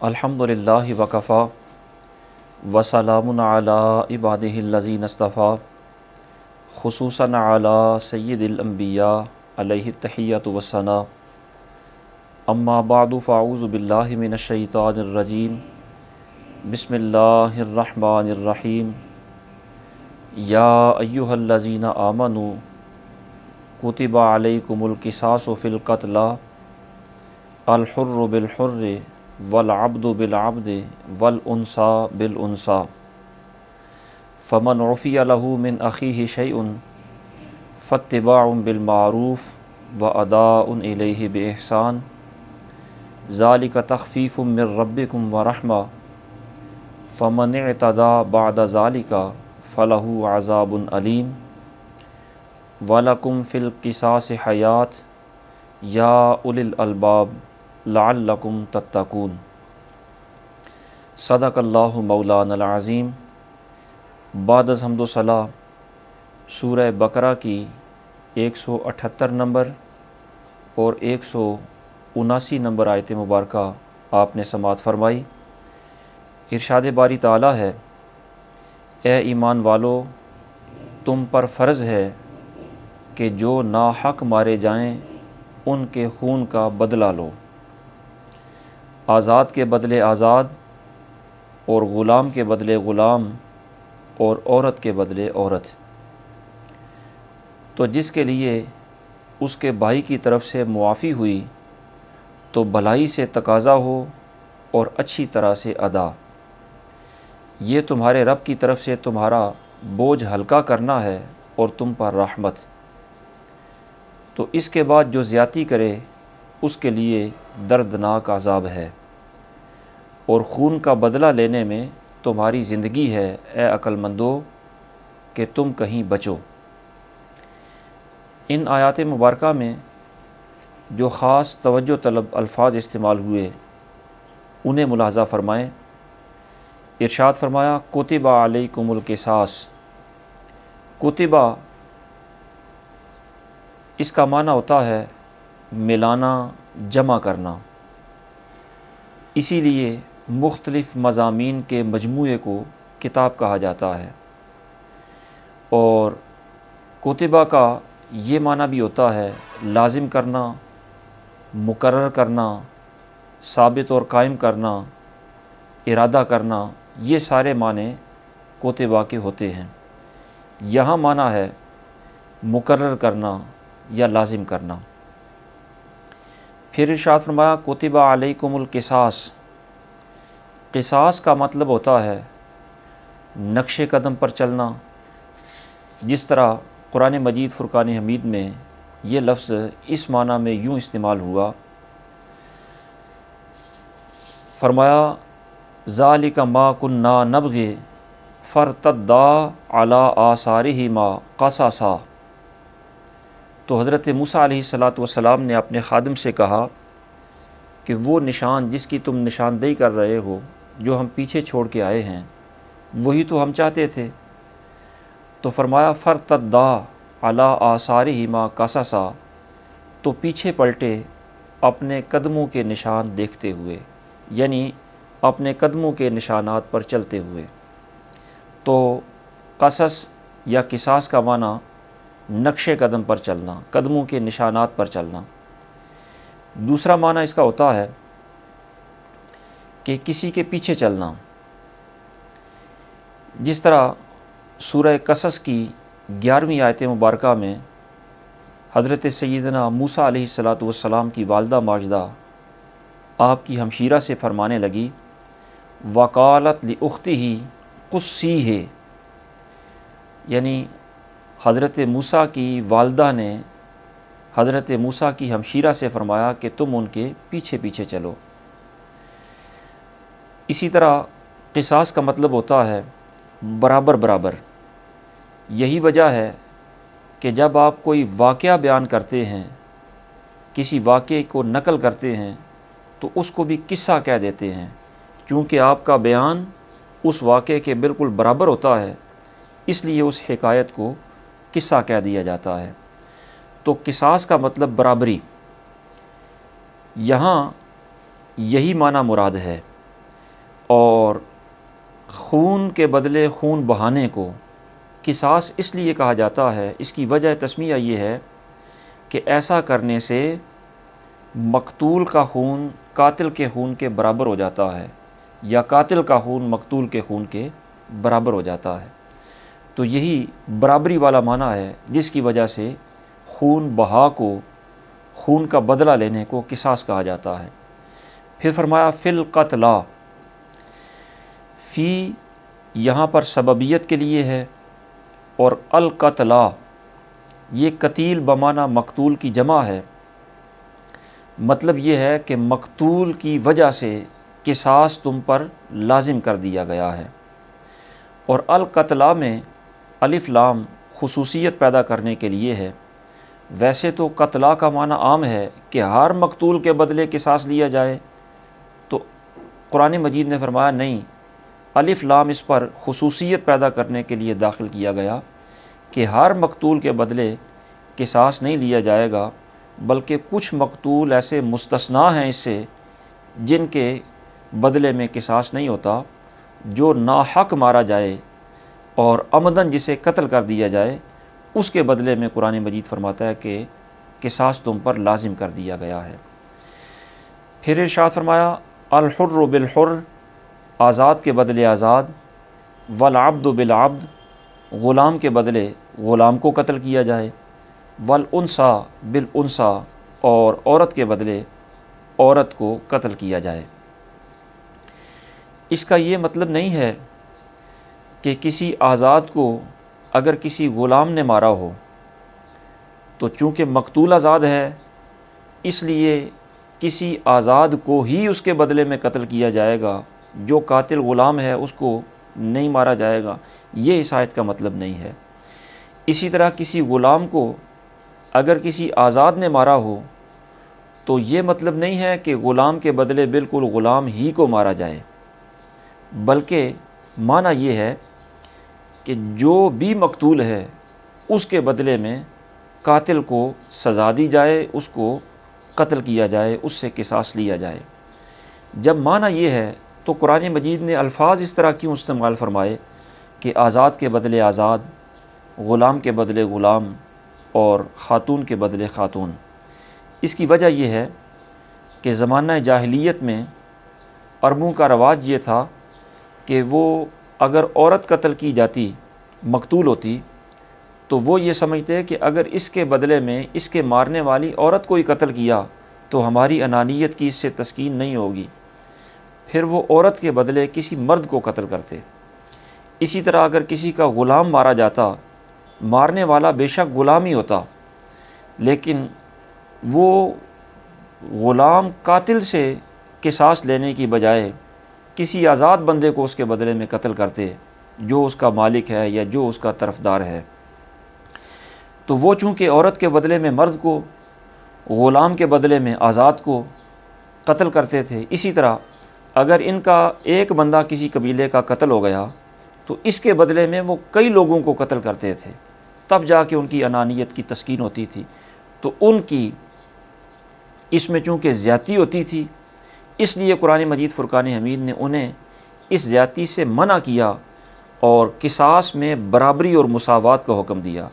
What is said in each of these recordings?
الحمدللہ وکفا وسلام علی عبادہ الذین اصطفیٰ خصوصاً علی سید الانبیاء علیہ التحیۃ والثناء اما بعد فاعوذ باللہ من الشیطان الرجیم بسم اللہ الرحمن الرحیم یا ایہا الذین آمنوا کتب علیکم القصاص فی القتل الحر بالحر والعبد بالعبد والانثى بالانثى فمن عفی لہ من اخیہ شیء فاتباع بالمعروف واداء الیہ باحسان ذلک تخفیف من ربکم ورحمہ فمن اعتدی بعد ذلک فلہ عذاب علیم وَلَكُمْ فِي الْقِصَاصِ حَيَاةٌ يَا أُولِي الْأَلْبَابِ لَعَلَّكُمْ تَتَّقُونَ۔ صدق اللہ مولانا العظیم۔ بعد از حمد و ثنا سورہ بقرہ کی 178 نمبر اور 179 نمبر آیت مبارکہ آپ نے سماعت فرمائی۔ ارشاد باری تعالیٰ ہے، اے ایمان والو، تم پر فرض ہے کہ جو ناحق مارے جائیں ان کے خون کا بدلہ لو، آزاد کے بدلے آزاد اور غلام کے بدلے غلام اور عورت کے بدلے عورت۔ تو جس کے لیے اس کے بھائی کی طرف سے معافی ہوئی تو بھلائی سے تقاضا ہو اور اچھی طرح سے ادا، یہ تمہارے رب کی طرف سے تمہارا بوجھ ہلکا کرنا ہے اور تم پر رحمت۔ تو اس کے بعد جو زیادتی کرے اس کے لیے دردناک عذاب ہے، اور خون کا بدلہ لینے میں تمہاری زندگی ہے اے عقل مندو کہ تم کہیں بچو۔ ان آیات مبارکہ میں جو خاص توجہ طلب الفاظ استعمال ہوئے انہیں ملاحظہ فرمائیں۔ ارشاد فرمایا کتب علیکم القصاص۔ کتبہ اس کا معنی ہوتا ہے ملانا، جمع کرنا، اسی لیے مختلف مضامین کے مجموعے کو کتاب کہا جاتا ہے۔ اور کتبہ کا یہ معنی بھی ہوتا ہے لازم کرنا، مقرر کرنا، ثابت اور قائم کرنا، ارادہ کرنا، یہ سارے معنی کتبہ کے ہوتے ہیں۔ یہاں معنی ہے مقرر کرنا یا لازم کرنا۔ پھر ارشاد فرمایا کتب علیکم القصاص۔ قصاص کا مطلب ہوتا ہے نقش قدم پر چلنا، جس طرح قرآن مجید فرقان حمید میں یہ لفظ اس معنی میں یوں استعمال ہوا، فرمایا ذالک ما کنا نبغی فارتدا علی آثارہما قصصا۔ تو حضرت موسیٰ علیہ السلام نے اپنے خادم سے کہا کہ وہ نشان جس کی تم نشاندہی کر رہے ہو، جو ہم پیچھے چھوڑ کے آئے ہیں، وہی تو ہم چاہتے تھے۔ تو فرمایا فرتدا علی آثارہما قصصا، تو پیچھے پلٹے اپنے قدموں کے نشان دیکھتے ہوئے، یعنی اپنے قدموں کے نشانات پر چلتے ہوئے۔ تو قصص یا قصاص کا معنی نقش قدم پر چلنا، قدموں کے نشانات پر چلنا۔ دوسرا معنی اس کا ہوتا ہے کہ کسی کے پیچھے چلنا، جس طرح سورہ قصص کی 11ویں آیت مبارکہ میں حضرت سیدنا موسیٰ علیہ السلام کی والدہ ماجدہ آپ کی ہمشیرہ سے فرمانے لگی وقالت لأختہ قصیہ، یعنی حضرت موسیٰ کی والدہ نے حضرت موسیٰ کی ہمشیرہ سے فرمایا کہ تم ان کے پیچھے پیچھے چلو۔ اسی طرح قصاص کا مطلب ہوتا ہے برابر برابر۔ یہی وجہ ہے کہ جب آپ کوئی واقعہ بیان کرتے ہیں، کسی واقعے کو نقل کرتے ہیں، تو اس کو بھی قصہ کہہ دیتے ہیں، چونکہ آپ کا بیان اس واقعے کے بالکل برابر ہوتا ہے، اس لیے اس حکایت کو قصہ کہہ دیا جاتا ہے۔ تو قصاص کا مطلب برابری، یہاں یہی معنی مراد ہے اور خون کے بدلے خون بہانے کو قصاص اس لیے کہا جاتا ہے، اس کی وجہ تسمیہ یہ ہے کہ ایسا کرنے سے مقتول کا خون قاتل کے خون کے برابر ہو جاتا ہے، یا قاتل کا خون مقتول کے خون کے برابر ہو جاتا ہے۔ تو یہی برابری والا معنی ہے جس کی وجہ سے خون بہا کو، خون کا بدلہ لینے کو قصاص کہا جاتا ہے۔ پھر فرمایا فی القتلا، فی یہاں پر سببیت کے لیے ہے، اور القتلا یہ قتیل بمعنی مقتول کی جمع ہے، مطلب یہ ہے کہ مقتول کی وجہ سے قصاص تم پر لازم کر دیا گیا ہے۔ اور القتلا میں الف لام خصوصیت پیدا کرنے کے لیے ہے۔ ویسے تو قتلا کا معنی عام ہے کہ ہر مقتول کے بدلے قصاص لیا جائے، تو قرآن مجید نے فرمایا نہیں، الف لام اس پر خصوصیت پیدا کرنے کے لیے داخل کیا گیا کہ ہر مقتول کے بدلے قصاص نہیں لیا جائے گا، بلکہ کچھ مقتول ایسے مستثنا ہیں اس سے جن کے بدلے میں قصاص نہیں ہوتا۔ جو ناحق مارا جائے اور عمدن جسے قتل کر دیا جائے، اس کے بدلے میں قرآن مجید فرماتا ہے کہ قصاص تم پر لازم کر دیا گیا ہے۔ پھر ارشاد فرمایا الحر بالحر، آزاد کے بدلے آزاد، والعبد بالعبد، غلام کے بدلے غلام کو قتل کیا جائے، والانثی بالانثی، اور عورت کے بدلے عورت کو قتل کیا جائے۔ اس کا یہ مطلب نہیں ہے کہ کسی آزاد کو اگر کسی غلام نے مارا ہو تو چونکہ مقتول آزاد ہے اس لیے کسی آزاد کو ہی اس کے بدلے میں قتل کیا جائے گا، جو قاتل غلام ہے اس کو نہیں مارا جائے گا، یہ اس آیت کا مطلب نہیں ہے۔ اسی طرح کسی غلام کو اگر کسی آزاد نے مارا ہو تو یہ مطلب نہیں ہے کہ غلام کے بدلے بالکل غلام ہی کو مارا جائے، بلکہ معنی یہ ہے کہ جو بھی مقتول ہے اس کے بدلے میں قاتل کو سزا دی جائے، اس کو قتل کیا جائے، اس سے قصاص لیا جائے۔ جب معنی یہ ہے تو قرآن مجید نے الفاظ اس طرح کیوں استعمال فرمائے کہ آزاد کے بدلے آزاد، غلام کے بدلے غلام، اور خاتون کے بدلے خاتون؟ اس کی وجہ یہ ہے کہ زمانہ جاہلیت میں عربوں کا رواج یہ تھا کہ وہ اگر عورت قتل کی جاتی، مقتول ہوتی، تو وہ یہ سمجھتے کہ اگر اس کے بدلے میں اس کے مارنے والی عورت کو ہی قتل کیا تو ہماری انانیت کی اس سے تسکین نہیں ہوگی، پھر وہ عورت کے بدلے کسی مرد کو قتل کرتے۔ اسی طرح اگر کسی کا غلام مارا جاتا، مارنے والا بے شک غلام ہی ہوتا، لیکن وہ غلام قاتل سے قصاص لینے کی بجائے کسی آزاد بندے کو اس کے بدلے میں قتل کرتے جو اس کا مالک ہے یا جو اس کا طرفدار ہے۔ تو وہ چونکہ عورت کے بدلے میں مرد کو، غلام کے بدلے میں آزاد کو قتل کرتے تھے، اسی طرح اگر ان کا ایک بندہ کسی قبیلے کا قتل ہو گیا تو اس کے بدلے میں وہ کئی لوگوں کو قتل کرتے تھے، تب جا کے ان کی انانیت کی تسکین ہوتی تھی۔ تو ان کی اس میں چونکہ زیادتی ہوتی تھی، اس لیے قرآن مجید فرقان حمید نے انہیں اس زیادتی سے منع کیا اور قصاص میں برابری اور مساوات کا حکم دیا۔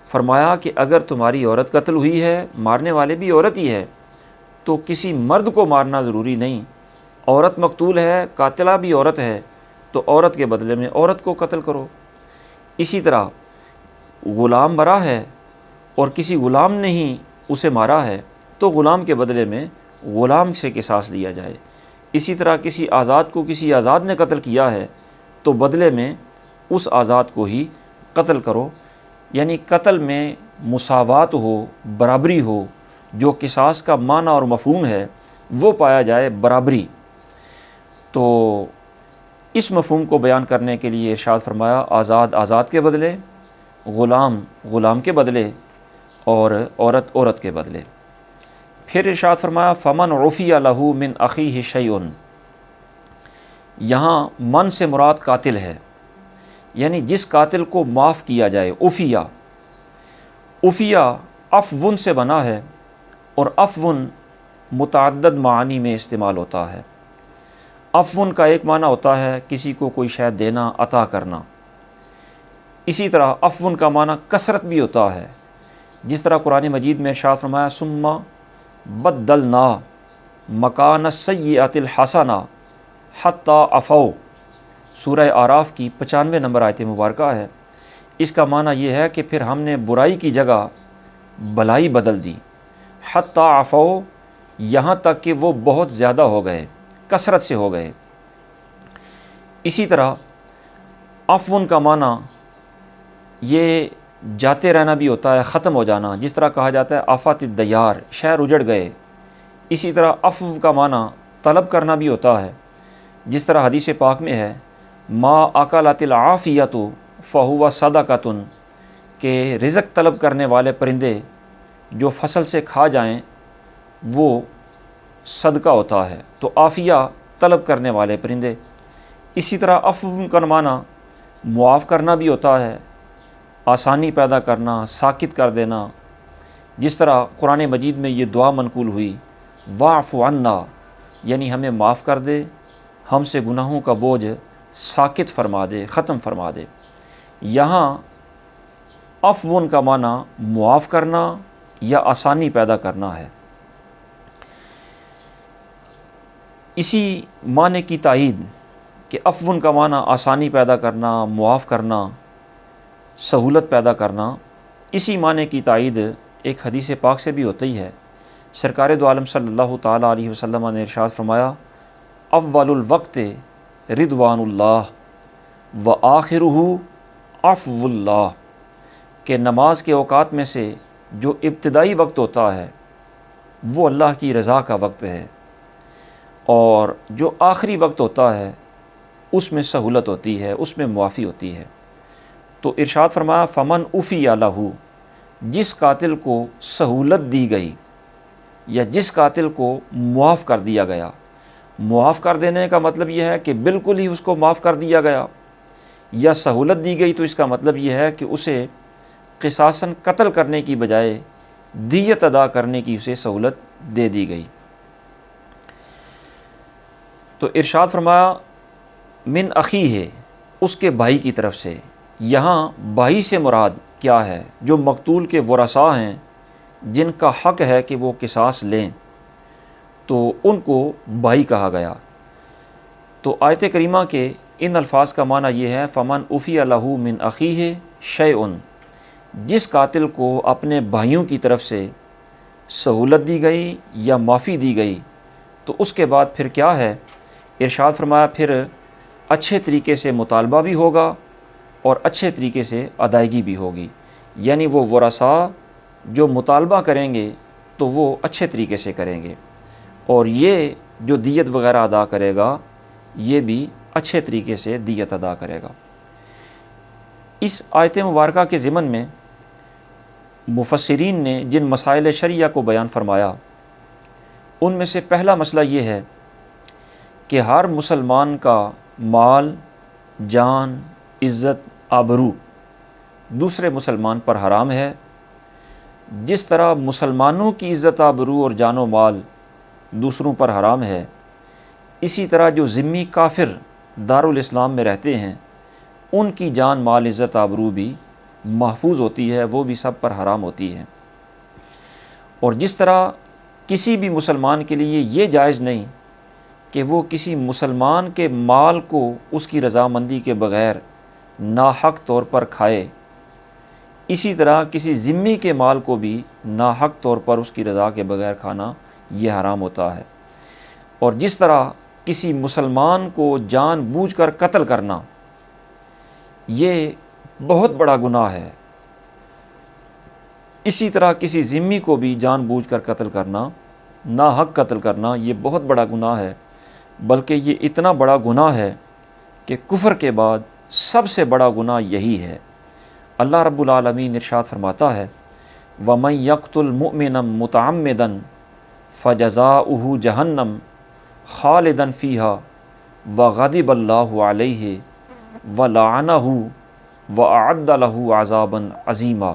فرمایا کہ اگر تمہاری عورت قتل ہوئی ہے، مارنے والے بھی عورت ہی ہے، تو کسی مرد کو مارنا ضروری نہیں، عورت مقتول ہے، قاتلہ بھی عورت ہے، تو عورت کے بدلے میں عورت کو قتل کرو۔ اسی طرح غلام مرا ہے اور کسی غلام نے ہی اسے مارا ہے تو غلام کے بدلے میں غلام سے قصاص لیا جائے۔ اسی طرح کسی آزاد کو کسی آزاد نے قتل کیا ہے تو بدلے میں اس آزاد کو ہی قتل کرو، یعنی قتل میں مساوات ہو، برابری ہو، جو قصاص کا معنی اور مفہوم ہے وہ پایا جائے، برابری۔ تو اس مفہوم کو بیان کرنے کے لیے ارشاد فرمایا آزاد آزاد کے بدلے، غلام غلام کے بدلے، اور عورت عورت کے بدلے۔ پھر ارشاد فرمایا فمن عفی لہ من اخیہ شیء، یہاں من سے مراد قاتل ہے، یعنی جس قاتل کو معاف کیا جائے۔ عفیہ، عفیہ عفو سے بنا ہے، اور عفو متعدد معانی میں استعمال ہوتا ہے۔ عفو کا ایک معنی ہوتا ہے کسی کو کوئی شے دینا، عطا کرنا۔ اسی طرح عفو کا معنی کثرت بھی ہوتا ہے، جس طرح قرآن مجید میں ارشاد فرمایا ثم بدلنا مکان السیئۃ الحسنہ حتی عفوا، سورہ اعراف کی 95 نمبر آیت مبارکہ ہے۔ اس کا معنی یہ ہے کہ پھر ہم نے برائی کی جگہ بھلائی بدل دی، حتی عفوا، یہاں تک کہ وہ بہت زیادہ ہو گئے، کثرت سے ہو گئے۔ اسی طرح عفو کا معنی یہ جاتے رہنا بھی ہوتا ہے، ختم ہو جانا، جس طرح کہا جاتا ہے آفات الدیار، شہر اجڑ گئے۔ اسی طرح عفو کا معنی طلب کرنا بھی ہوتا ہے، جس طرح حدیث پاک میں ہے ما اکلت العافیۃ فہو صدقۃ، کہ رزق طلب کرنے والے پرندے جو فصل سے کھا جائیں وہ صدقہ ہوتا ہے، تو عافیہ طلب کرنے والے پرندے۔ اسی طرح عفو کا معنی معاف کرنا بھی ہوتا ہے، آسانی پیدا کرنا، ساکت کر دینا، جس طرح قرآن مجید میں یہ دعا منقول ہوئی واعف عنا، یعنی ہمیں معاف کر دے، ہم سے گناہوں کا بوجھ ساکت فرما دے، ختم فرما دے۔ یہاں عفو کا معنی معاف کرنا یا آسانی پیدا کرنا ہے۔ اسی معنی کی تائید کہ عفو کا معنی آسانی پیدا کرنا، معاف کرنا، سہولت پیدا کرنا، اسی معنی کی تائید ایک حدیث پاک سے بھی ہوتی ہے۔ سرکار دو عالم صلی اللہ تعالیٰ علیہ وسلم نے ارشاد فرمایا اول الوقت رضوان اللہ و آخرہ عفو اللہ، کہ نماز کے اوقات میں سے جو ابتدائی وقت ہوتا ہے وہ اللہ کی رضا کا وقت ہے، اور جو آخری وقت ہوتا ہے اس میں سہولت ہوتی ہے، اس میں معافی ہوتی ہے۔ تو ارشاد فرمایا فمن عفی لہ، جس قاتل کو سہولت دی گئی یا جس قاتل کو معاف کر دیا گیا۔ معاف کر دینے کا مطلب یہ ہے کہ بالکل ہی اس کو معاف کر دیا گیا، یا سہولت دی گئی تو اس کا مطلب یہ ہے کہ اسے قصاصاً قتل کرنے کی بجائے دیت ادا کرنے کی اسے سہولت دے دی گئی۔ تو ارشاد فرمایا من اخی ہے، اس کے بھائی کی طرف سے۔ یہاں بھائی سے مراد کیا ہے؟ جو مقتول کے ورثاء ہیں، جن کا حق ہے کہ وہ قصاص لیں، تو ان کو بھائی کہا گیا۔ تو آیت کریمہ کے ان الفاظ کا معنی یہ ہے فمن عفی لہ من اخیہ شیء، جس قاتل کو اپنے بھائیوں کی طرف سے سہولت دی گئی یا معافی دی گئی، تو اس کے بعد پھر کیا ہے؟ ارشاد فرمایا پھر اچھے طریقے سے مطالبہ بھی ہوگا اور اچھے طریقے سے ادائیگی بھی ہوگی، یعنی وہ ورثاء جو مطالبہ کریں گے تو وہ اچھے طریقے سے کریں گے، اور یہ جو دیت وغیرہ ادا کرے گا یہ بھی اچھے طریقے سے دیت ادا کرے گا۔ اس آیت مبارکہ کے ضمن میں مفسرین نے جن مسائل شرعیہ کو بیان فرمایا، ان میں سے پہلا مسئلہ یہ ہے کہ ہر مسلمان کا مال، جان، عزت، آبرو دوسرے مسلمان پر حرام ہے۔ جس طرح مسلمانوں کی عزت، آبرو اور جان و مال دوسروں پر حرام ہے، اسی طرح جو ذمی کافر دارالاسلام میں رہتے ہیں ان کی جان، مال، عزت، آبرو بھی محفوظ ہوتی ہے، وہ بھی سب پر حرام ہوتی ہے۔ اور جس طرح کسی بھی مسلمان کے لیے یہ جائز نہیں کہ وہ کسی مسلمان کے مال کو اس کی رضامندی کے بغیر ناحق طور پر کھائے، اسی طرح کسی ذمی کے مال کو بھی ناحق طور پر اس کی رضا کے بغیر کھانا یہ حرام ہوتا ہے۔ اور جس طرح کسی مسلمان کو جان بوجھ کر قتل کرنا یہ بہت بڑا گناہ ہے، اسی طرح کسی ذمی کو بھی جان بوجھ کر قتل کرنا، ناحق قتل کرنا، یہ بہت بڑا گناہ ہے، بلکہ یہ اتنا بڑا گناہ ہے کہ کفر کے بعد سب سے بڑا گناہ یہی ہے۔ اللہ رب العالمین ارشاد فرماتا ہے وَمَن يَقْتُلْ مُؤْمِنًا مُتَعَمِّدًا فَجَزَاؤُهُ جَهَنَّمُ خَالِدًا فِيهَا وَغَضِبَ اللَّهُ عَلَيْهِ وَلَعَنَهُ وَأَعَدَّ لَهُ عَذَابًا عَظِيمًا،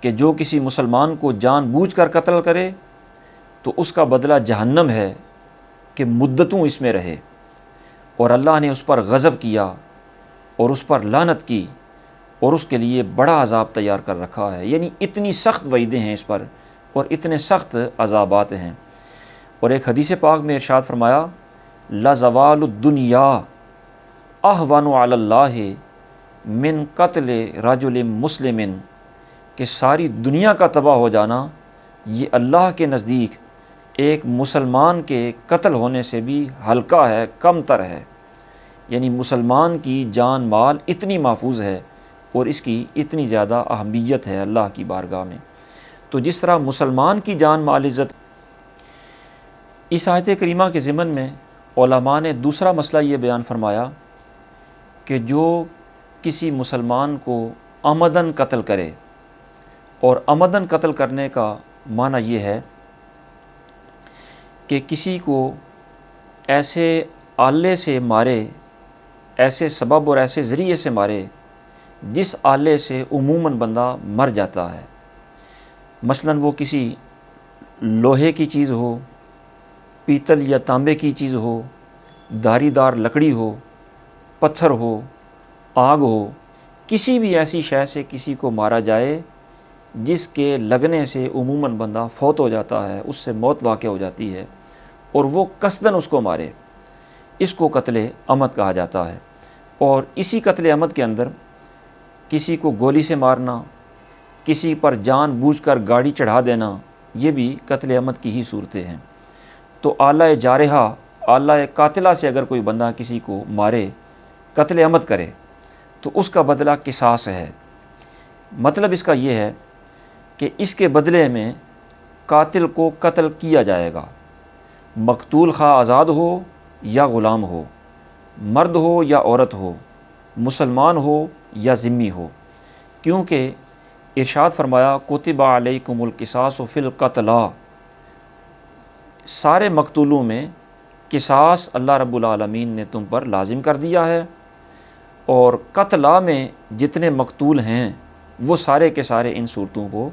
کہ جو کسی مسلمان کو جان بوجھ کر قتل کرے تو اس کا بدلہ جہنم ہے، کہ مدتوں اس میں رہے، اور اللہ نے اس پر غضب کیا اور اس پر لعنت کی اور اس کے لیے بڑا عذاب تیار کر رکھا ہے۔ یعنی اتنی سخت وعیدیں ہیں اس پر اور اتنے سخت عذابات ہیں۔ اور ایک حدیث پاک میں ارشاد فرمایا لَزَوَالُ الدُّنْيَا أَهْوَنُ عَلَى اللَّهِ مِنْ قَتْلِ رَجُلٍ مُسْلِمٍ، کہ ساری دنیا کا تباہ ہو جانا یہ اللہ کے نزدیک ایک مسلمان کے قتل ہونے سے بھی ہلکا ہے، کم تر ہے۔ یعنی مسلمان کی جان مال اتنی محفوظ ہے اور اس کی اتنی زیادہ اہمیت ہے اللہ کی بارگاہ میں۔ تو جس طرح مسلمان کی جان مال عزت، اس آیت کریمہ کے ضمن میں علماء نے دوسرا مسئلہ یہ بیان فرمایا کہ جو کسی مسلمان کو عمدن قتل کرے، اور عمدن قتل کرنے کا معنی یہ ہے کہ کسی کو ایسے آلے سے مارے، ایسے سبب اور ایسے ذریعے سے مارے جس آلے سے عموماً بندہ مر جاتا ہے۔ مثلاً وہ کسی لوہے کی چیز ہو، پیتل یا تانبے کی چیز ہو، دھاری دار لکڑی ہو، پتھر ہو، آگ ہو، کسی بھی ایسی شے سے کسی کو مارا جائے جس کے لگنے سے عموماً بندہ فوت ہو جاتا ہے، اس سے موت واقع ہو جاتی ہے، اور وہ قصداً اس کو مارے، اس کو قتل عمد کہا جاتا ہے۔ اور اسی قتل عمد کے اندر کسی کو گولی سے مارنا، کسی پر جان بوجھ کر گاڑی چڑھا دینا، یہ بھی قتل عمد کی ہی صورتیں ہیں۔ تو آلہ جارحہ، آلہ قاتلہ سے اگر کوئی بندہ کسی کو مارے، قتل عمد کرے، تو اس کا بدلہ قصاص ہے۔ مطلب اس کا یہ ہے کہ اس کے بدلے میں قاتل کو قتل کیا جائے گا، مقتول خواہ آزاد ہو یا غلام ہو، مرد ہو یا عورت ہو، مسلمان ہو یا ذمی ہو، کیونکہ ارشاد فرمایا کتب علیکم القصاص فی القتلی، سارے مقتولوں میں قصاص اللہ رب العالمین نے تم پر لازم کر دیا ہے، اور قتلہ میں جتنے مقتول ہیں وہ سارے کے سارے ان صورتوں کو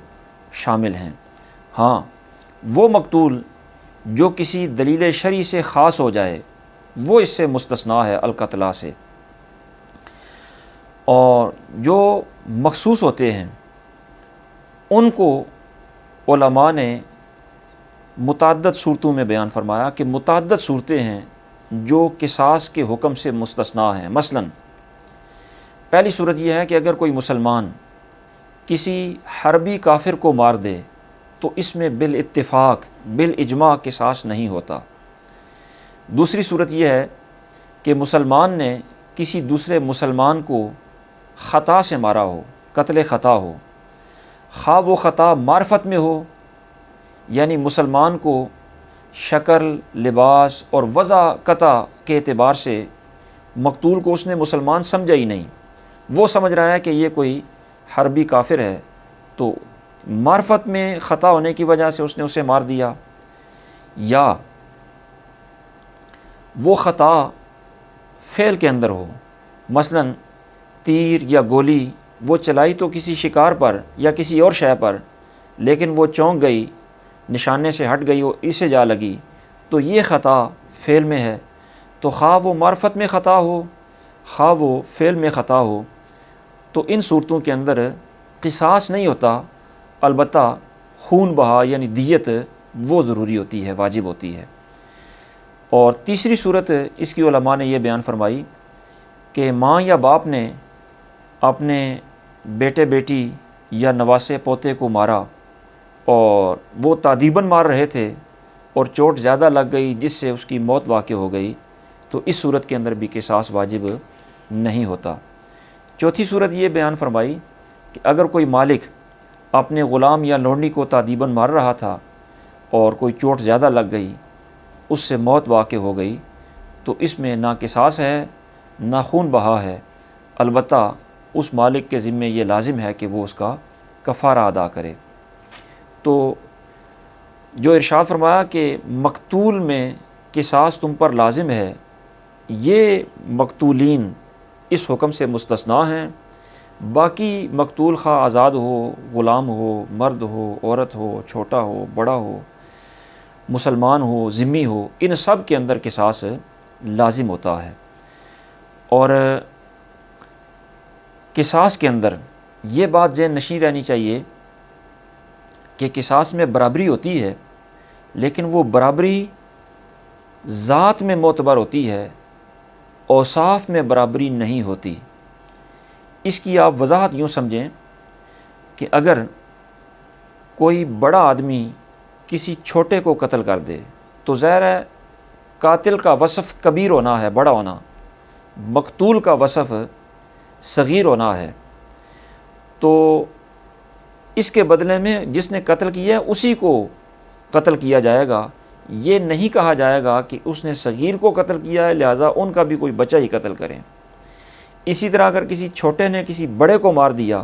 شامل ہیں۔ ہاں، وہ مقتول جو کسی دلیل شرعی سے خاص ہو جائے وہ اس سے مستثنیٰ ہے القتلہ سے، اور جو مخصوص ہوتے ہیں ان کو علماء نے متعدد صورتوں میں بیان فرمایا کہ متعدد صورتیں ہیں جو قصاص کے حکم سے مستثنیٰ ہیں۔ مثلاً پہلی صورت یہ ہے کہ اگر کوئی مسلمان کسی حربی کافر کو مار دے تو اس میں بالاتفاق بالاجماع قصاص نہیں ہوتا۔ دوسری صورت یہ ہے کہ مسلمان نے کسی دوسرے مسلمان کو خطا سے مارا ہو، قتل خطا ہو، خواہ وہ خطا معرفت میں ہو، یعنی مسلمان کو شکل، لباس اور وضع قطع کے اعتبار سے مقتول کو اس نے مسلمان سمجھا ہی نہیں، وہ سمجھ رہا ہے کہ یہ کوئی حربی کافر ہے، تو معرفت میں خطا ہونے کی وجہ سے اس نے اسے مار دیا، یا وہ خطا فعل کے اندر ہو، مثلاً تیر یا گولی وہ چلائی تو کسی شکار پر یا کسی اور شے پر، لیکن وہ چونک گئی، نشانے سے ہٹ گئی اور اسے جا لگی، تو یہ خطا فعل میں ہے۔ تو خواہ وہ معرفت میں خطا ہو، خواہ وہ فعل میں خطا ہو، تو ان صورتوں کے اندر قصاص نہیں ہوتا، البتہ خون بہا یعنی دیت وہ ضروری ہوتی ہے، واجب ہوتی ہے۔ اور تیسری صورت اس کی علماء نے یہ بیان فرمائی کہ ماں یا باپ نے اپنے بیٹے بیٹی یا نواسے پوتے کو مارا اور وہ تادیباً مار رہے تھے اور چوٹ زیادہ لگ گئی جس سے اس کی موت واقع ہو گئی، تو اس صورت کے اندر بھی قصاص واجب نہیں ہوتا۔ چوتھی صورت یہ بیان فرمائی کہ اگر کوئی مالک اپنے غلام یا لونڈی کو تادیباً مار رہا تھا اور کوئی چوٹ زیادہ لگ گئی، اس سے موت واقع ہو گئی، تو اس میں نہ قصاص ہے نہ خون بہا ہے، البتہ اس مالک کے ذمے یہ لازم ہے کہ وہ اس کا کفارہ ادا کرے۔ تو جو ارشاد فرمایا کہ مقتول میں قصاص تم پر لازم ہے، یہ مقتولین اس حکم سے مستثنیٰ ہیں۔ باقی مقتول خواہ آزاد ہو، غلام ہو، مرد ہو، عورت ہو، چھوٹا ہو، بڑا ہو، مسلمان ہو ذمی ہو، ان سب کے اندر قصاص لازم ہوتا ہے۔ اور قصاص کے اندر یہ بات ذہن نشین رہنی چاہیے کہ قصاص میں برابری ہوتی ہے، لیکن وہ برابری ذات میں معتبر ہوتی ہے، اوصاف میں برابری نہیں ہوتی۔ اس کی آپ وضاحت یوں سمجھیں کہ اگر کوئی بڑا آدمی کسی چھوٹے کو قتل کر دے تو ظاہر ہے قاتل کا وصف کبیر ہونا ہے، بڑا ہونا، مقتول کا وصف صغیر ہونا ہے، تو اس کے بدلے میں جس نے قتل کیا ہے اسی کو قتل کیا جائے گا۔ یہ نہیں کہا جائے گا کہ اس نے صغیر کو قتل کیا ہے لہٰذا ان کا بھی کوئی بچہ ہی قتل کریں۔ اسی طرح اگر کسی چھوٹے نے کسی بڑے کو مار دیا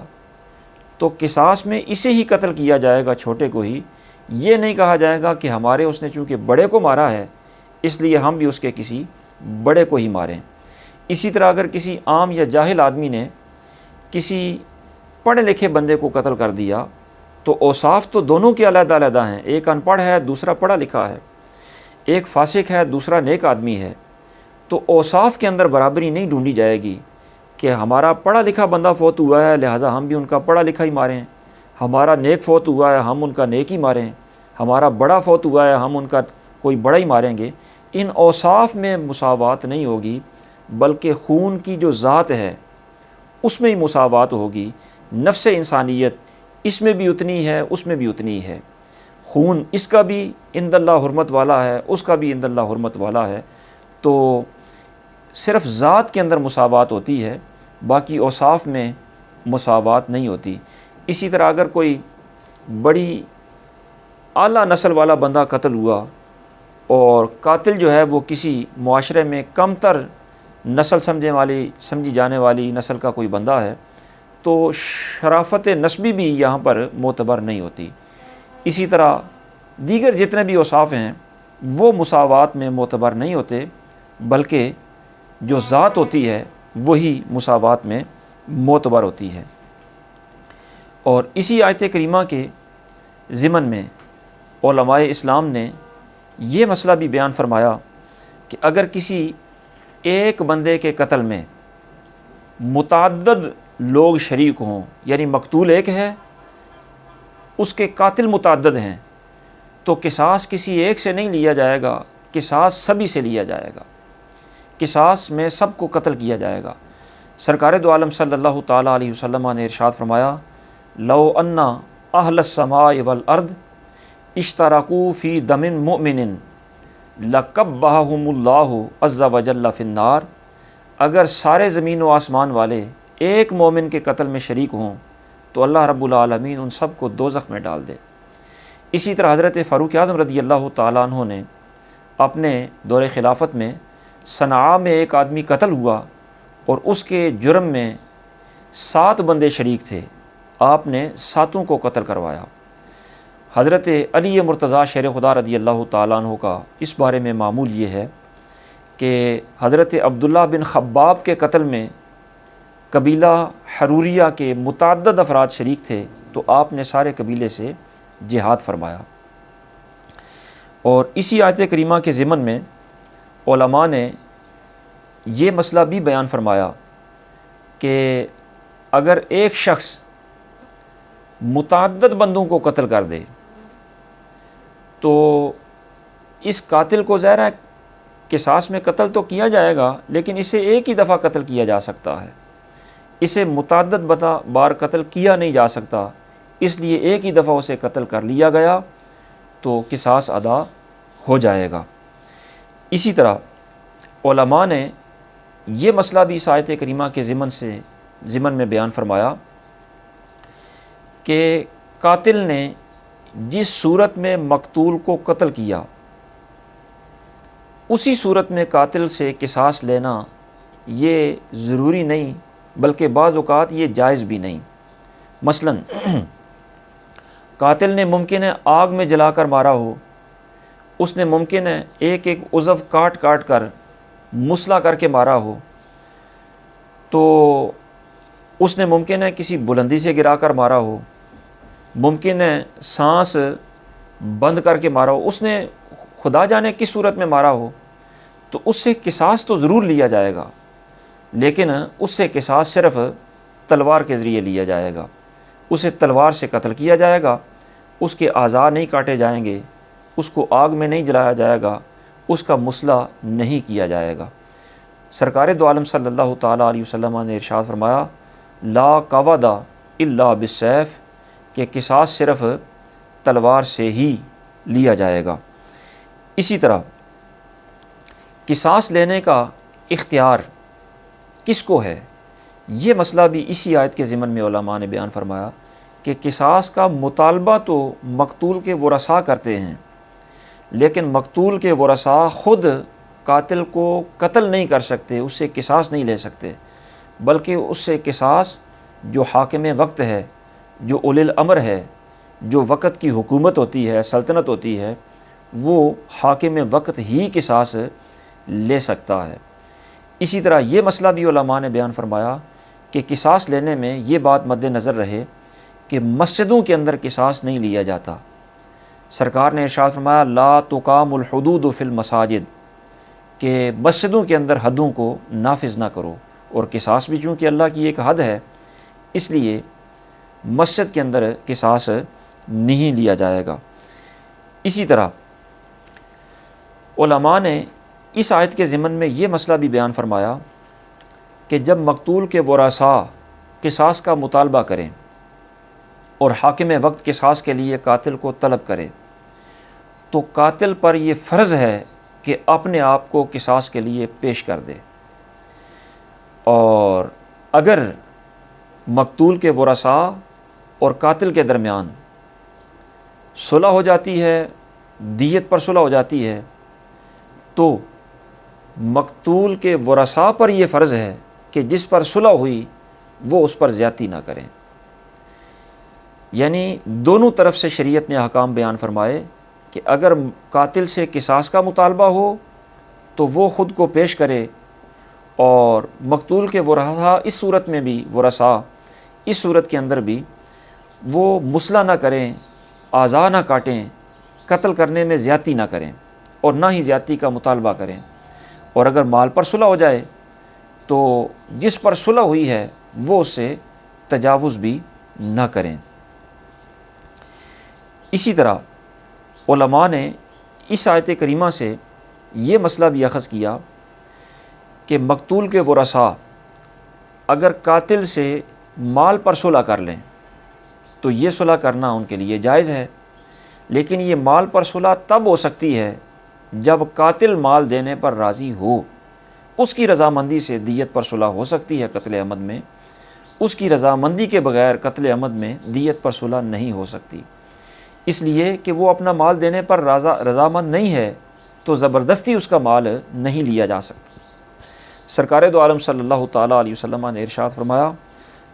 تو قصاص میں اسے ہی قتل کیا جائے گا، چھوٹے کو ہی۔ یہ نہیں کہا جائے گا کہ ہمارے اس نے چونکہ بڑے کو مارا ہے اس لیے ہم بھی اس کے کسی بڑے کو ہی ماریں۔ اسی طرح اگر کسی عام یا جاہل آدمی نے کسی پڑھے لکھے بندے کو قتل کر دیا تو اوصاف تو دونوں کے علیحدہ علیحدہ ہیں، ایک ان پڑھ ہے دوسرا پڑھا لکھا ہے، ایک فاسق ہے دوسرا نیک آدمی ہے، تو اوصاف کے اندر برابری نہیں ڈھونڈی جائے گی کہ ہمارا پڑھا لکھا بندہ فوت ہوا ہے لہٰذا ہم بھی ان کا پڑھا لکھا ہی ماریں، ہمارا نیک فوت ہوا ہے ہم ان کا نیک ہی ماریں، ہمارا بڑا فوت ہوا ہے ہم ان کا کوئی بڑا ہی ماریں گے۔ ان اوصاف میں مساوات نہیں ہوگی، بلکہ خون کی جو ذات ہے اس میں ہی مساوات ہوگی۔ نفس انسانیت اس میں بھی اتنی ہے اس میں بھی اتنی ہے، خون اس کا بھی عند اللہ حرمت والا ہے اس کا بھی عند اللہ حرمت والا ہے، تو صرف ذات کے اندر مساوات ہوتی ہے، باقی اوصاف میں مساوات نہیں ہوتی۔ اسی طرح اگر کوئی بڑی اعلیٰ نسل والا بندہ قتل ہوا اور قاتل جو ہے وہ کسی معاشرے میں کم تر نسل سمجھی جانے والی نسل کا کوئی بندہ ہے تو شرافت نسبی بھی یہاں پر معتبر نہیں ہوتی۔ اسی طرح دیگر جتنے بھی اوصاف ہیں وہ مساوات میں معتبر نہیں ہوتے، بلکہ جو ذات ہوتی ہے وہی مساوات میں معتبر ہوتی ہے۔ اور اسی آیت کریمہ کے ضمن میں علماء اسلام نے یہ مسئلہ بھی بیان فرمایا کہ اگر کسی ایک بندے کے قتل میں متعدد لوگ شریک ہوں، یعنی مقتول ایک ہے اس کے قاتل متعدد ہیں، تو قصاص کسی ایک سے نہیں لیا جائے گا، قصاص سبھی سے لیا جائے گا، قصاص میں سب کو قتل کیا جائے گا۔ سرکار دو عالم صلی اللہ تعالیٰ علیہ وسلم نے ارشاد فرمایا، لو ان اہل السماء والارض اشترکوا فی دم مؤمن لکبہم اللہ عز وجل فی النار، اگر سارے زمین و آسمان والے ایک مومن کے قتل میں شریک ہوں تو اللہ رب العالمین ان سب کو دوزخ میں ڈال دے۔ اسی طرح حضرت فاروق اعظم رضی اللہ تعالیٰ عنہ نے اپنے دور خلافت میں صنعاء میں ایک آدمی قتل ہوا اور اس کے جرم میں 7 بندے شریک تھے، آپ نے 7 کو قتل کروایا۔ حضرت علی مرتضیٰ شیر خدا رضی اللہ تعالیٰ عنہ کا اس بارے میں معمول یہ ہے کہ حضرت عبداللہ بن خباب کے قتل میں قبیلہ حروریہ کے متعدد افراد شریک تھے تو آپ نے سارے قبیلے سے جہاد فرمایا۔ اور اسی آیت کریمہ کے ضمن میں علماء نے یہ مسئلہ بھی بیان فرمایا کہ اگر ایک شخص متعدد بندوں کو قتل کر دے تو اس قاتل کو ظاہر ہے قصاص میں قتل تو کیا جائے گا، لیکن اسے ایک ہی دفعہ قتل کیا جا سکتا ہے، اسے متعدد بار قتل کیا نہیں جا سکتا، اس لیے ایک ہی دفعہ اسے قتل کر لیا گیا تو قصاص ادا ہو جائے گا۔ اسی طرح علماء نے یہ مسئلہ بھی اس آیت کریمہ کے ضمن میں بیان فرمایا کہ قاتل نے جس صورت میں مقتول کو قتل کیا اسی صورت میں قاتل سے قصاص لینا یہ ضروری نہیں، بلکہ بعض اوقات یہ جائز بھی نہیں۔ مثلا قاتل نے ممکن ہے آگ میں جلا کر مارا ہو، اس نے ممکن ہے ایک ایک عضو کاٹ کاٹ کر مسلح کر کے مارا ہو، تو اس نے ممکن ہے کسی بلندی سے گرا کر مارا ہو، ممکن ہے سانس بند کر کے مارا ہو، اس نے خدا جانے کس صورت میں مارا ہو، تو اس سے قصاص تو ضرور لیا جائے گا، لیکن اس سے قصاص صرف تلوار کے ذریعے لیا جائے گا، اسے تلوار سے قتل کیا جائے گا، اس کے اعضاء نہیں کاٹے جائیں گے، اس کو آگ میں نہیں جلایا جائے گا، اس کا مسئلہ نہیں کیا جائے گا۔ سرکار دو عالم صلی اللہ تعالیٰ علیہ وسلم نے ارشاد فرمایا، لا قواد الا بالسیف، کہ قصاص صرف تلوار سے ہی لیا جائے گا۔ اسی طرح قصاص لینے کا اختیار کس کو ہے، یہ مسئلہ بھی اسی آیت کے ضمن میں علماء نے بیان فرمایا کہ قصاص کا مطالبہ تو مقتول کے ورثاء کرتے ہیں، لیکن مقتول کے ورثاء خود قاتل کو قتل نہیں کر سکتے، اس سے قصاص نہیں لے سکتے، بلکہ اس سے قصاص جو حاکم وقت ہے، جو اولی الامر ہے، جو وقت کی حکومت ہوتی ہے، سلطنت ہوتی ہے، وہ حاکم وقت ہی قصاص لے سکتا ہے۔ اسی طرح یہ مسئلہ بھی علماء نے بیان فرمایا کہ قصاص لینے میں یہ بات مد نظر رہے کہ مسجدوں کے اندر قصاص نہیں لیا جاتا۔ سرکار نے ارشاد فرمایا، لا تقام الحدود فی المساجد، کہ مسجدوں کے اندر حدوں کو نافذ نہ کرو، اور قصاص بھی چونکہ اللہ کی ایک حد ہے، اس لیے مسجد کے اندر قصاص نہیں لیا جائے گا۔ اسی طرح علماء نے اس آیت کے ضمن میں یہ مسئلہ بھی بیان فرمایا کہ جب مقتول کے ورثاء قصاص کا مطالبہ کریں اور حاکم وقت قصاص کے لیے قاتل کو طلب کرے، تو قاتل پر یہ فرض ہے کہ اپنے آپ کو قصاص کے لیے پیش کر دے، اور اگر مقتول کے ورثاء اور قاتل کے درمیان صلح ہو جاتی ہے، دیت پر صلح ہو جاتی ہے، تو مقتول کے ورثاء پر یہ فرض ہے کہ جس پر صلح ہوئی وہ اس پر زیادتی نہ کریں۔ یعنی دونوں طرف سے شریعت نے احکام بیان فرمائے کہ اگر قاتل سے قصاص کا مطالبہ ہو تو وہ خود کو پیش کرے، اور مقتول کے ورثاء اس صورت میں بھی اس صورت کے اندر بھی وہ مصلح نہ کریں، اعضاء نہ کاٹیں، قتل کرنے میں زیادتی نہ کریں، اور نہ ہی زیادتی کا مطالبہ کریں۔ اور اگر مال پر صلح ہو جائے تو جس پر صلح ہوئی ہے وہ اس سے تجاوز بھی نہ کریں۔ اسی طرح علماء نے اس آیت کریمہ سے یہ مسئلہ بھی اخذ کیا کہ مقتول کے ورثاء اگر قاتل سے مال پر صلح کر لیں تو یہ صلح کرنا ان کے لیے جائز ہے، لیکن یہ مال پر صلح تب ہو سکتی ہے جب قاتل مال دینے پر راضی ہو، اس کی رضامندی سے دیت پر صلح ہو سکتی ہے قتل عمد میں، اس کی رضامندی کے بغیر قتل عمد میں دیت پر صلح نہیں ہو سکتی، اس لیے کہ وہ اپنا مال دینے پر رضامند نہیں ہے، تو زبردستی اس کا مال نہیں لیا جا سکتا۔ سرکار دو عالم صلی اللہ تعالیٰ علیہ وسلم نے ارشاد فرمایا،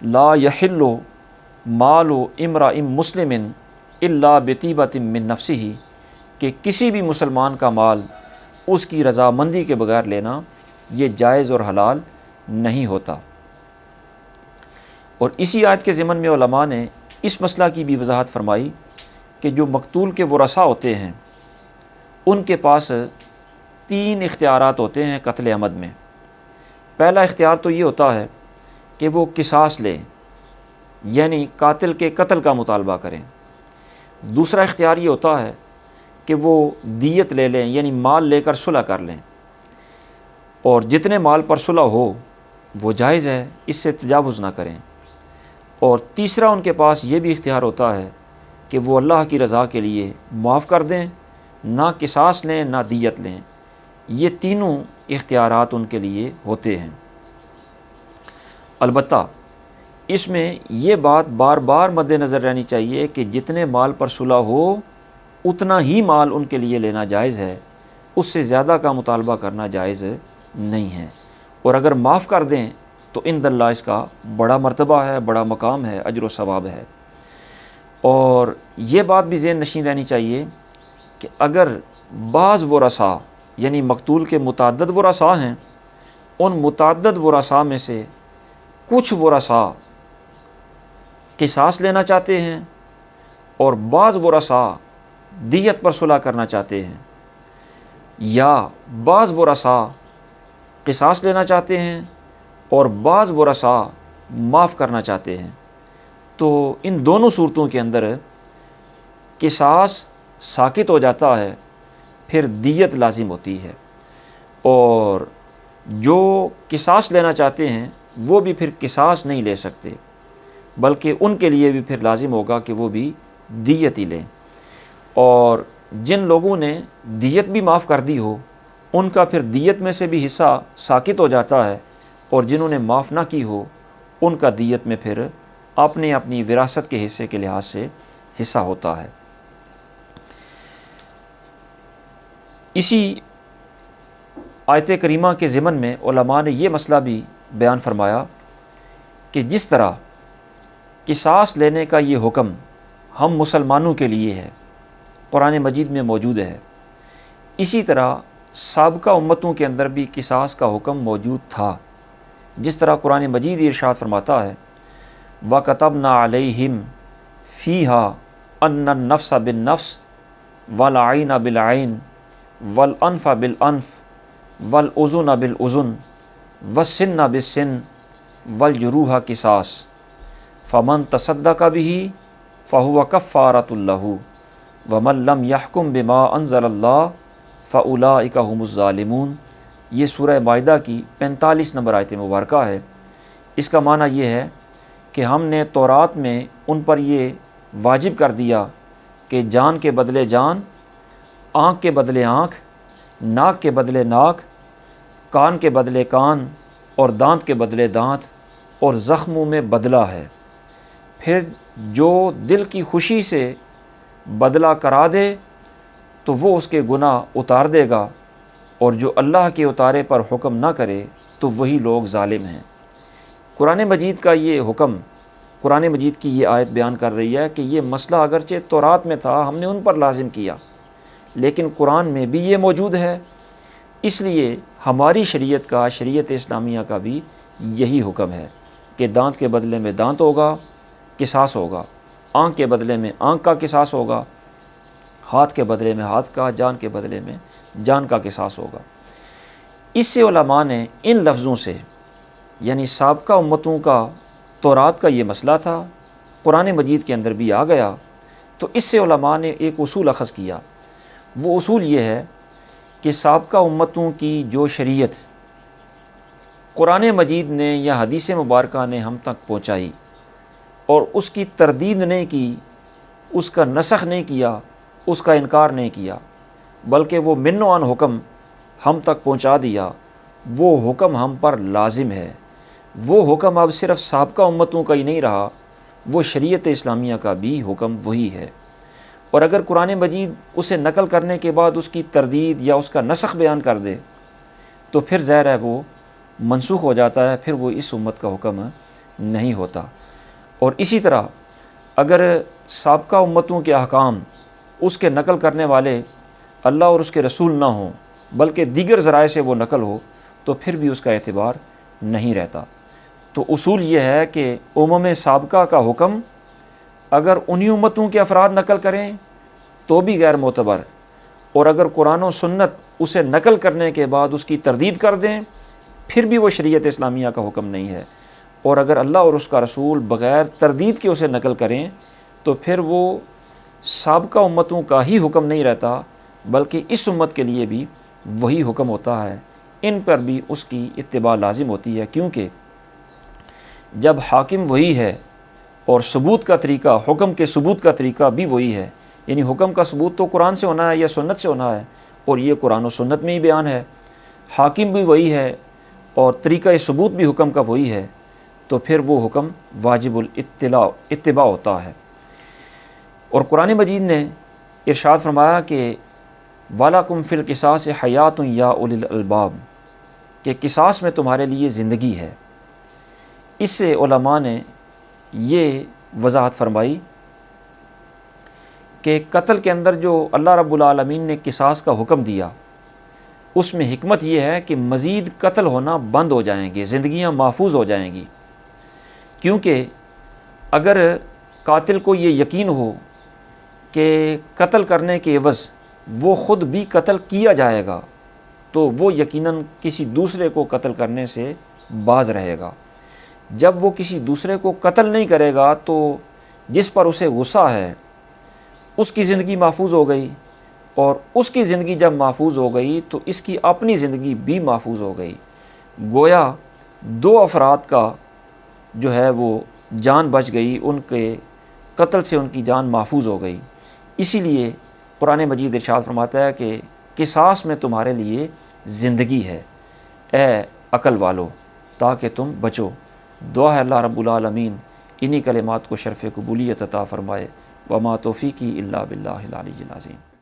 لا یحل مال امرئ مسلم الا بطیبۃ من نفسہ، کہ کسی بھی مسلمان کا مال اس کی رضامندی کے بغیر لینا یہ جائز اور حلال نہیں ہوتا۔ اور اسی آیت کے ضمن میں علماء نے اس مسئلہ کی بھی وضاحت فرمائی کہ جو مقتول کے ورثاء ہوتے ہیں ان کے پاس 3 اختیارات ہوتے ہیں قتل عمد میں۔ پہلا اختیار تو یہ ہوتا ہے کہ وہ قصاص لیں، یعنی قاتل کے قتل کا مطالبہ کریں۔ دوسرا اختیار یہ ہوتا ہے کہ وہ دیت لے لیں، یعنی مال لے کر صلح کر لیں، اور جتنے مال پر صلح ہو وہ جائز ہے، اس سے تجاوز نہ کریں۔ اور تیسرا ان کے پاس یہ بھی اختیار ہوتا ہے کہ وہ اللہ کی رضا کے لیے معاف کر دیں، نہ قصاص لیں نہ دیت لیں۔ یہ تینوں اختیارات ان کے لیے ہوتے ہیں۔ البتہ اس میں یہ بات بار بار مد نظر رہنی چاہیے کہ جتنے مال پر صلح ہو اتنا ہی مال ان کے لیے لینا جائز ہے، اس سے زیادہ کا مطالبہ کرنا جائز نہیں ہے۔ اور اگر معاف کر دیں تو عند اللہ اس کا بڑا مرتبہ ہے، بڑا مقام ہے، اجر و ثواب ہے۔ اور یہ بات بھی ذہن نشین رہنی چاہیے کہ اگر بعض ورثاء، یعنی مقتول کے متعدد ورثاء ہیں، ان متعدد ورثاء میں سے کچھ ورثاء قصاص لینا چاہتے ہیں اور بعض ورثاء دیت پر صلح کرنا چاہتے ہیں، یا بعض ورثاء قصاص لینا چاہتے ہیں اور بعض ورثاء معاف کرنا چاہتے ہیں، تو ان دونوں صورتوں کے اندر قصاص ساقط ہو جاتا ہے، پھر دیت لازم ہوتی ہے، اور جو قصاص لینا چاہتے ہیں وہ بھی پھر قصاص نہیں لے سکتے، بلکہ ان کے لیے بھی پھر لازم ہوگا کہ وہ بھی دیت ہی لیں۔ اور جن لوگوں نے دیت بھی معاف کر دی ہو ان کا پھر دیت میں سے بھی حصہ ساقط ہو جاتا ہے، اور جنہوں نے معاف نہ کی ہو ان کا دیت میں پھر اپنی وراثت کے حصے کے لحاظ سے حصہ ہوتا ہے۔ اسی آیت کریمہ کے ضمن میں علماء نے یہ مسئلہ بھی بیان فرمایا کہ جس طرح قصاص لینے کا یہ حکم ہم مسلمانوں کے لیے ہے، قرآن مجید میں موجود ہے، اسی طرح سابقہ امتوں کے اندر بھی قصاص کا حکم موجود تھا۔ جس طرح قرآن مجید ارشاد فرماتا ہے وَكَتَبْنَا عَلَيْهِمْ فِيهَا أَنَّ النَّفْسَ بِالنَّفْسِ وَالْعَيْنَ بِالْعَيْنِ وَالْأَنْفَ بِالْأَنْفِ وَالْأُذُنَ بِالْأُذُنِ وَالسِّنَّ بِالسِّنِّ وَالْجُرُوحَ قِصَاص فَمَنْ تَصَدَّقَ بِهِ فَهُوَ كَفَّارَةٌ لَهُ وَمَنْ لَمْ يَحْكُمْ بِمَا أَنزَلَ اللَّهُ فَأُولَٰئِكَ هُمُ الظَّالِمُونَ۔ یہ سورہ مائدہ کی 45 نمبر آیت مبارکہ ہے۔ اس کا معنی یہ ہے کہ ہم نے تورات میں ان پر یہ واجب کر دیا کہ جان کے بدلے جان، آنکھ کے بدلے آنکھ، ناک کے بدلے ناک، کان کے بدلے کان، اور دانت کے بدلے دانت، اور زخموں میں بدلہ ہے۔ پھر جو دل کی خوشی سے بدلہ کرا دے تو وہ اس کے گناہ اتار دے گا، اور جو اللہ کے اتارے پر حکم نہ کرے تو وہی لوگ ظالم ہیں۔ قرآن مجید کا یہ حکم، قرآن مجید کی یہ آیت بیان کر رہی ہے کہ یہ مسئلہ اگرچہ تورات میں تھا، ہم نے ان پر لازم کیا، لیکن قرآن میں بھی یہ موجود ہے، اس لیے ہماری شریعت کا، شریعت اسلامیہ کا بھی یہی حکم ہے کہ دانت کے بدلے میں دانت ہوگا، قصاص ہوگا، آنکھ کے بدلے میں آنکھ کا قصاص ہوگا، ہاتھ کے بدلے میں ہاتھ کا، جان کے بدلے میں جان کا قصاص ہوگا۔ اس سے علماء نے ان لفظوں سے، یعنی سابقہ امتوں کا تورات کا یہ مسئلہ تھا، قرآن مجید کے اندر بھی آ گیا، تو اس سے علماء نے ایک اصول اخذ کیا۔ وہ اصول یہ ہے کہ سابقہ امتوں کی جو شریعت قرآن مجید نے یا حدیث مبارکہ نے ہم تک پہنچائی اور اس کی تردید نہیں کی، اس کا نسخ نہیں کیا، اس کا انکار نہیں کیا، بلکہ وہ من و عن حکم ہم تک پہنچا دیا، وہ حکم ہم پر لازم ہے۔ وہ حکم اب صرف سابقہ امتوں کا ہی نہیں رہا، وہ شریعت اسلامیہ کا بھی حکم وہی ہے۔ اور اگر قرآن مجید اسے نقل کرنے کے بعد اس کی تردید یا اس کا نسخ بیان کر دے تو پھر ظاہر ہے وہ منسوخ ہو جاتا ہے، پھر وہ اس امت کا حکم نہیں ہوتا۔ اور اسی طرح اگر سابقہ امتوں کے احکام اس کے نقل کرنے والے اللہ اور اس کے رسول نہ ہوں بلکہ دیگر ذرائع سے وہ نقل ہو تو پھر بھی اس کا اعتبار نہیں رہتا۔ تو اصول یہ ہے کہ امم سابقہ کا حکم اگر انہی امتوں کے افراد نقل کریں تو بھی غیر معتبر، اور اگر قرآن و سنت اسے نقل کرنے کے بعد اس کی تردید کر دیں پھر بھی وہ شریعت اسلامیہ کا حکم نہیں ہے، اور اگر اللہ اور اس کا رسول بغیر تردید کے اسے نقل کریں تو پھر وہ سابقہ امتوں کا ہی حکم نہیں رہتا بلکہ اس امت کے لیے بھی وہی حکم ہوتا ہے، ان پر بھی اس کی اتباع لازم ہوتی ہے، کیونکہ جب حاکم وہی ہے اور ثبوت کا طریقہ، حکم کے ثبوت کا طریقہ بھی وہی ہے، یعنی حکم کا ثبوت تو قرآن سے ہونا ہے یا سنت سے ہونا ہے، اور یہ قرآن و سنت میں ہی بیان ہے، حاکم بھی وہی ہے اور طریقہ ثبوت بھی حکم کا وہی ہے، تو پھر وہ حکم واجب الاتباع ہوتا ہے۔ اور قرآن مجید نے ارشاد فرمایا کہ وَلَكُمْ فِي الْقِصَاصِ حَيَاةٌ يَا أُولِي الْأَلْبَابِ، کہ قصاص میں تمہارے لیے زندگی ہے۔ اس سے علماء نے یہ وضاحت فرمائی کہ قتل کے اندر جو اللہ رب العالمین نے قصاص کا حکم دیا اس میں حکمت یہ ہے کہ مزید قتل ہونا بند ہو جائیں گے، زندگیاں محفوظ ہو جائیں گی، کیونکہ اگر قاتل کو یہ یقین ہو کہ قتل کرنے کے عوض وہ خود بھی قتل کیا جائے گا تو وہ یقیناً کسی دوسرے کو قتل کرنے سے باز رہے گا۔ جب وہ کسی دوسرے کو قتل نہیں کرے گا تو جس پر اسے غصہ ہے اس کی زندگی محفوظ ہو گئی، اور اس کی زندگی جب محفوظ ہو گئی تو اس کی اپنی زندگی بھی محفوظ ہو گئی۔ گویا دو افراد کا جو ہے وہ جان بچ گئی، ان کے قتل سے ان کی جان محفوظ ہو گئی۔ اسی لیے قرآن مجید ارشاد فرماتا ہے کہ قصاص میں تمہارے لیے زندگی ہے اے عقل والو، تاکہ تم بچو۔ دعا ہے اللہ رب العالمین انہی کلمات کو شرف قبولیت عطا فرمائے۔ وما توفیقی الا باللہ العلی العظیم۔